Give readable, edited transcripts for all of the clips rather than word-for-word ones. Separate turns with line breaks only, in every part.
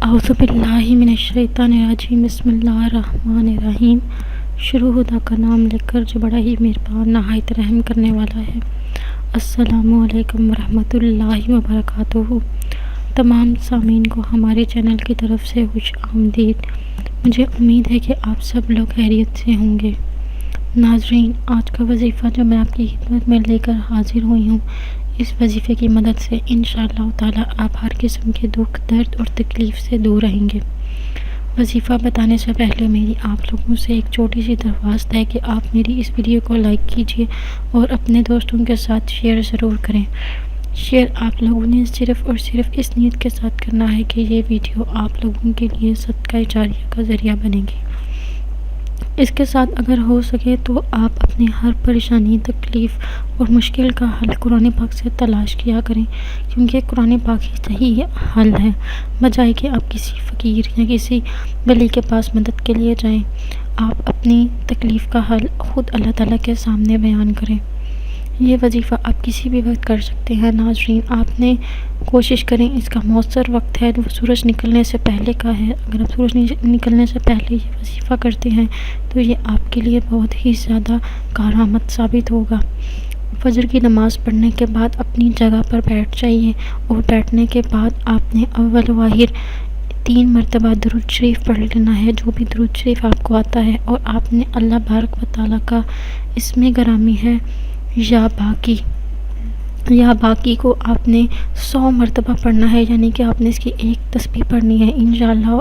اعوذ باللہ من الشیطان الرجیم بسم اللہ الرحمن الرحیم۔ شروع خدا کا نام لے کر جو بڑا ہی مہربان نہایت رحم کرنے والا ہے۔ السلام علیکم ورحمۃ اللہ وبرکاتہ۔ تمام سامعین کو ہمارے چینل کی طرف سے خوش آمدید۔ مجھے امید ہے کہ آپ سب لوگ خیریت سے ہوں گے۔ ناظرین، آج کا وظیفہ جو میں آپ کی خدمت میں لے کر حاضر ہوئی ہوں، اس وظیفے کی مدد سے انشاءاللہ تعالی آپ ہر قسم کے دکھ، درد اور تکلیف سے دور رہیں گے۔ وظیفہ بتانے سے پہلے میری آپ لوگوں سے ایک چھوٹی سی درخواست ہے کہ آپ میری اس ویڈیو کو لائک کیجئے اور اپنے دوستوں کے ساتھ شیئر ضرور کریں۔ شیئر آپ لوگوں نے صرف اور صرف اس نیت کے ساتھ کرنا ہے کہ یہ ویڈیو آپ لوگوں کے لیے صدقہ جاریہ کا ذریعہ بنے گی۔ اس کے ساتھ اگر ہو سکے تو آپ اپنی ہر پریشانی، تکلیف اور مشکل کا حل قرآن پاک سے تلاش کیا کریں، کیونکہ قرآن پاک ہی صحیح حل ہے، بجائے کہ آپ کسی فقیر یا کسی ولی کے پاس مدد کے لیے جائیں۔ آپ اپنی تکلیف کا حل خود اللہ تعالیٰ کے سامنے بیان کریں۔ یہ وظیفہ آپ کسی بھی وقت کر سکتے ہیں۔ ناظرین، آپ نے کوشش کریں، اس کا مؤثر وقت ہے وہ سورج نکلنے سے پہلے کا ہے۔ اگر آپ سورج نکلنے سے پہلے یہ وظیفہ کرتے ہیں تو یہ آپ کے لیے بہت ہی زیادہ کارآمد ثابت ہوگا۔ فجر کی نماز پڑھنے کے بعد اپنی جگہ پر بیٹھ جائیے اور بیٹھنے کے بعد آپ نے اول و آخر 3 مرتبہ درود شریف پڑھ لینا ہے، جو بھی درود شریف آپ کو آتا ہے، اور آپ نے اللہ بارک و تعالیٰ کا اسم گرامی ہے یا باقی کو آپ نے 100 مرتبہ پڑھنا ہے، یعنی کہ آپ نے اس کی ایک تسبیح پڑھنی ہے۔ انشاءاللہ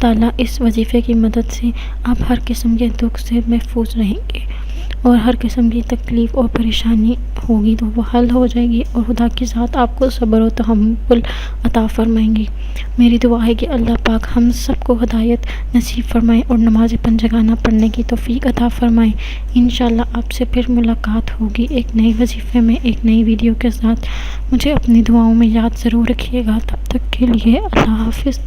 تعالیٰ اس وظیفے کی مدد سے آپ ہر قسم کے دکھ سے محفوظ رہیں گے، اور ہر قسم کی تکلیف اور پریشانی ہوگی تو وہ حل ہو جائے گی، اور خدا کی ذات آپ کو صبر و تحمل عطا فرمائیں گی۔ میری دعا ہے کہ اللہ پاک ہم سب کو ہدایت نصیب فرمائے اور نماز پنجگانہ پڑھنے کی توفیق عطا فرمائے۔ انشاءاللہ آپ سے پھر ملاقات ہوگی ایک نئی وظیفے میں، ایک نئی ویڈیو کے ساتھ۔ مجھے اپنی دعاؤں میں یاد ضرور رکھیے گا۔ تب تک کے لیے اللہ حافظ۔